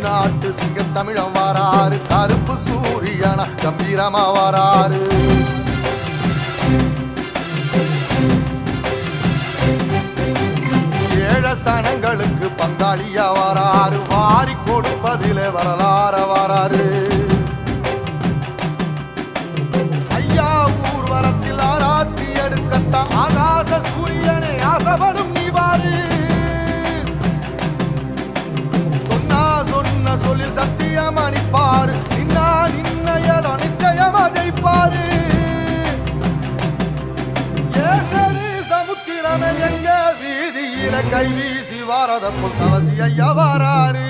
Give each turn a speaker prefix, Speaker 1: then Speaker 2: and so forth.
Speaker 1: நாட்டு சிங்க தமிழம் வாராரு கருப்பு சூரியனா கம்பீரமா வாராரு ஏழ சனங்களுக்கு பங்காளியா வாராரு வாரி கொடுப்பதிலே வரலாற வாராரு ஐயா ஊர்வலத்தில் ஆராத்தி எடுக்கத்தான் ஆகாச சூரியனே ஆசைப்படும் நீ வாரு சொல்லில் சத்தியம் அணிப்பாரு நின்னையட நிச்சயமா ஜெயிப்பாரு ஏசரி சமுத்திரமே எங்க வீதியில கை வீசி வாரத புத்தவசி ஐயா வாராரு